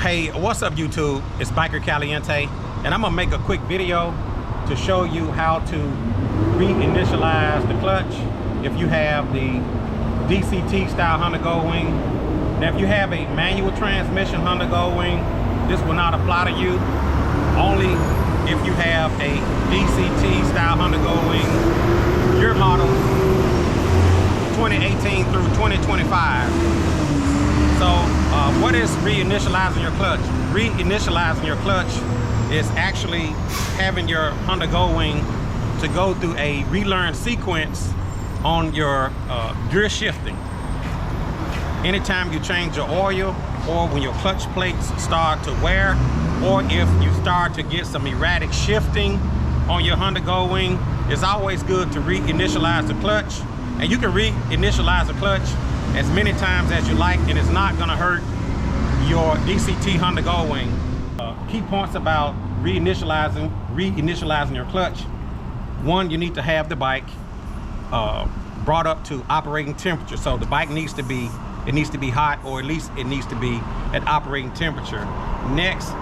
Hey, what's up YouTube? It's Biker Caliente, and I'm gonna make a quick video to show you how to reinitialize the clutch if you have the DCT style Honda Goldwing. Now if you have a manual transmission Honda Goldwing, this will not apply to you. Only if you have a DCT style Honda Goldwing, year model 2018 through 2025. So what is reinitializing your clutch? Reinitializing your clutch is actually having your Honda Goldwing to go through a relearn sequence on your gear shifting. Anytime you change your oil, or when your clutch plates start to wear, or if you start to get some erratic shifting on your Honda Goldwing, it's always good to reinitialize the clutch. And you can reinitialize the clutch as many times as you like, and it's not gonna hurt your DCT Honda Goldwing. Key points about reinitializing your clutch. One, you need to have the bike brought up to operating temperature. So the bike needs to be hot, or at least it needs to be at operating temperature. Next,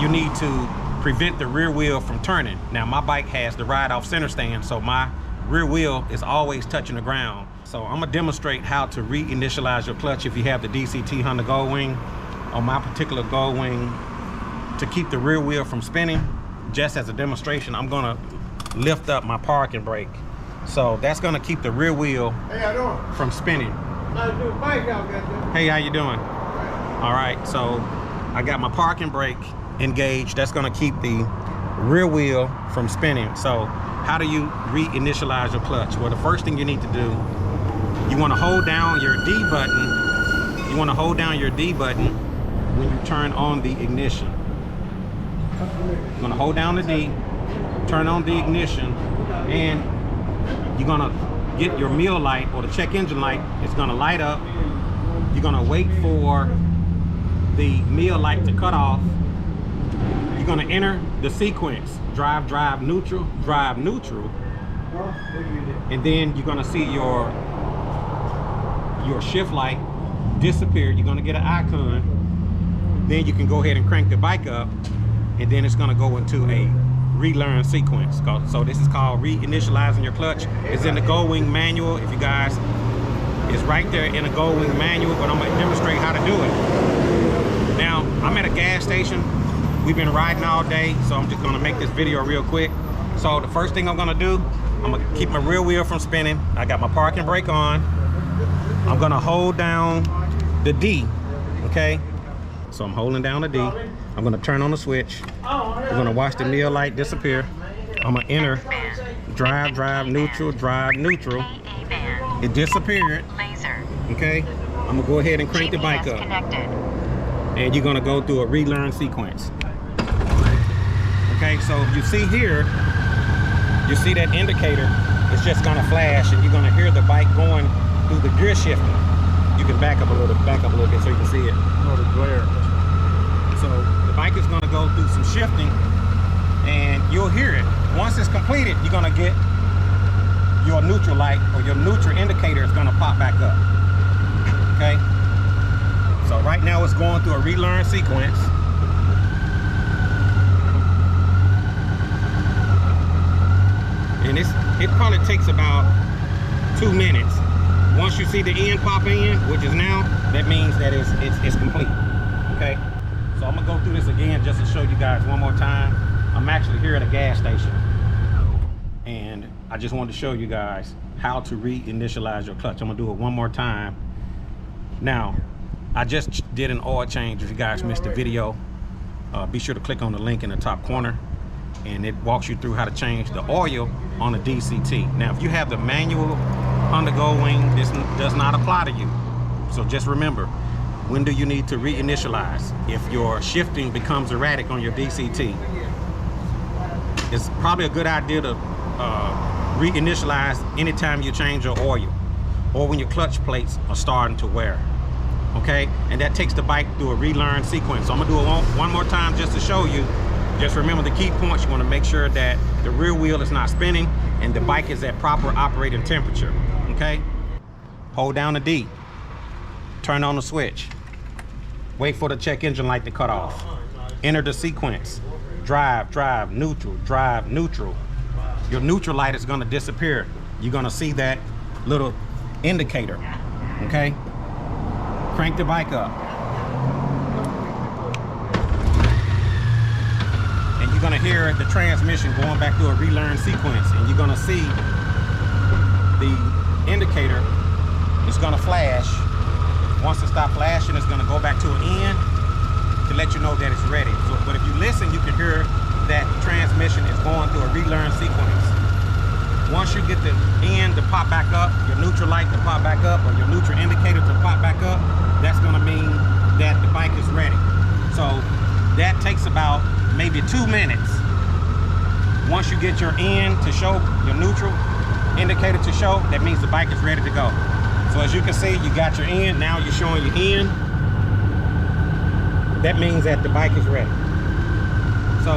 you need to prevent the rear wheel from turning. Now my bike has the ride off center stand, so my rear wheel is always touching the ground. So I'm gonna demonstrate how to reinitialize your clutch if you have the DCT Honda Goldwing. On my particular Goldwing, to keep the rear wheel from spinning, just as a demonstration, I'm gonna lift up my parking brake. So that's gonna keep the rear wheel from spinning. Hey, how you doing? All right, so I got my parking brake engaged. That's gonna keep the rear wheel from spinning. So how do you reinitialize your clutch? Well, the first thing you need to do, you wanna hold down your D button. You wanna hold down your D button when you turn on the ignition. You're gonna hold down the D, turn on the ignition, and you're gonna get your meal light or the check engine light. It's gonna light up. You're gonna wait for the meal light to cut off. You're gonna enter the sequence: drive, drive, neutral, drive, neutral. And then you're gonna see your shift light disappear. You're gonna get an icon. Then you can go ahead and crank the bike up, and then it's gonna go into a relearn sequence. So this is called reinitializing your clutch. It's in the Goldwing manual. If you guys, it's right there in the Goldwing manual, but I'm gonna demonstrate how to do it. Now, I'm at a gas station. We've been riding all day, so I'm just gonna make this video real quick. So the first thing I'm gonna do, I'm gonna keep my rear wheel from spinning. I got my parking brake on. I'm gonna hold down the D, okay? So I'm holding down the D. I'm gonna turn on the switch. We're gonna watch the meal light disappear. I'm gonna enter drive, drive, neutral, drive, neutral. It disappeared. Okay? I'm gonna go ahead and crank the bike up. And you're gonna go through a relearn sequence. Okay, so you see here, you see that indicator, it's just gonna flash, and you're gonna hear the bike going through the gear shifting. You can back up a little bit so you can see it. Oh, the glare. So the bike is gonna go through some shifting, and you'll hear it. Once it's completed, you're gonna get your neutral light, or your neutral indicator is gonna pop back up. Okay? So right now it's going through a relearn sequence. And it probably takes about 2 minutes. Once you see the end pop in, which is now, that means that it's complete. Okay? So I'm gonna go through this again just to show you guys one more time. I'm actually here at a gas station, and I just wanted to show you guys how to reinitialize your clutch. I'm gonna do it one more time. Now, I just did an oil change. If you guys missed the video, be sure to click on the link in the top corner, and it walks you through how to change the oil on the DCT. Now, if you have the manual Honda Goldwing, this does not apply to you. So just remember, when do you need to reinitialize? If your shifting becomes erratic on your DCT, it's probably a good idea to reinitialize anytime you change your oil, or when your clutch plates are starting to wear. Okay, and that takes the bike through a relearn sequence. So I'm gonna do it one more time just to show you. Just remember the key points. You want to make sure that the rear wheel is not spinning and the bike is at proper operating temperature. Okay, hold down the D, turn on the switch. Wait for the check engine light to cut off. Enter the sequence. Drive, drive, neutral, drive, neutral. Your neutral light is gonna disappear. You're gonna see that little indicator, okay? Crank the bike up. And you're gonna hear the transmission going back through a relearn sequence, and you're gonna see the indicator is gonna flash. Once it stops flashing, it's gonna go back to an end to let you know that it's ready. So, but if you listen, you can hear that transmission is going through a relearn sequence. Once you get the end to pop back up, your neutral light to pop back up, or your neutral indicator to pop back up, that's gonna mean that the bike is ready. So that takes about maybe 2 minutes. Once you get your end to show, your neutral indicator to show, that means the bike is ready to go. So as you can see, you got your end, now you're showing your end. That means that the bike is ready. So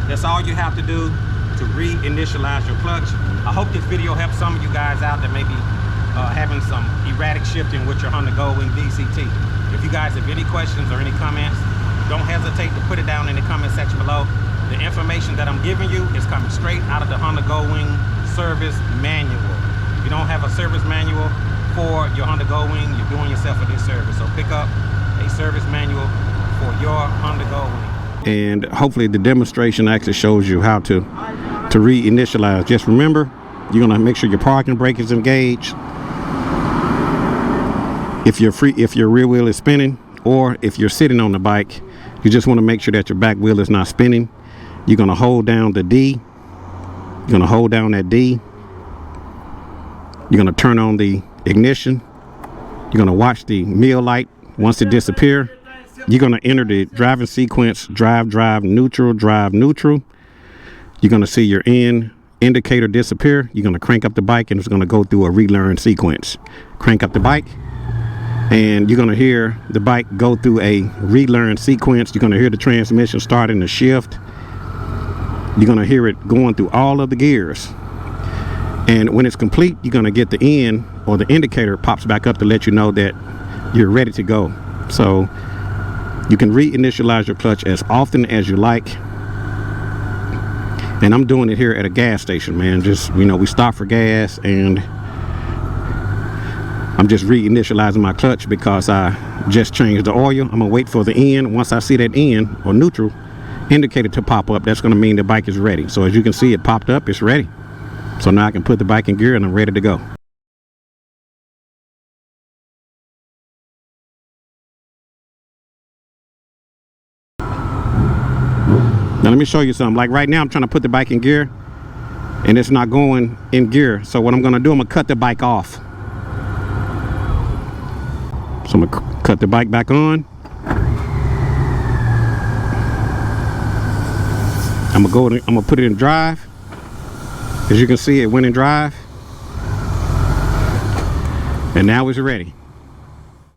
that's all you have to do to re-initialize your clutch. I hope this video helps some of you guys out that may be having some erratic shifting with your Honda Goldwing DCT. If you guys have any questions or any comments, don't hesitate to put it down in the comment section below. The information that I'm giving you is coming straight out of the Honda Goldwing service manual. If you don't have a service manual for your Honda Goldwing, you're doing yourself a disservice. So pick up a service manual for your Honda Goldwing. And hopefully the demonstration actually shows you how to re-initialize. Just remember, you're gonna make sure your parking brake is engaged. If your rear wheel is spinning, or if you're sitting on the bike, you just want to make sure that your back wheel is not spinning. You're gonna hold down the D. You're gonna hold down that D. You're gonna turn on the ignition. You're gonna watch the meal light. Once it disappears, you're gonna enter the driving sequence, drive, drive, neutral, drive, neutral. You're gonna see your end indicator disappear. You're gonna crank up the bike, and it's gonna go through a relearn sequence. Crank up the bike, and you're gonna hear the bike go through a relearn sequence. You're gonna hear the transmission starting to shift. You're gonna hear it going through all of the gears. And when it's complete, you're gonna get the end, or the indicator pops back up to let you know that you're ready to go. So you can re-initialize your clutch as often as you like. And I'm doing it here at a gas station, man. Just, you know, we stop for gas, and I'm just re-initializing my clutch because I just changed the oil. I'm gonna wait for the end. Once I see that end or neutral indicator to pop up, that's gonna mean the bike is ready. So as you can see, it popped up, it's ready. So now I can put the bike in gear and I'm ready to go. Now let me show you something. Like right now, I'm trying to put the bike in gear and it's not going in gear. So what I'm gonna do, I'm gonna cut the bike off. So I'm gonna cut the bike back on. I'm gonna put it in drive. As you can see, it went in drive. And now it's ready.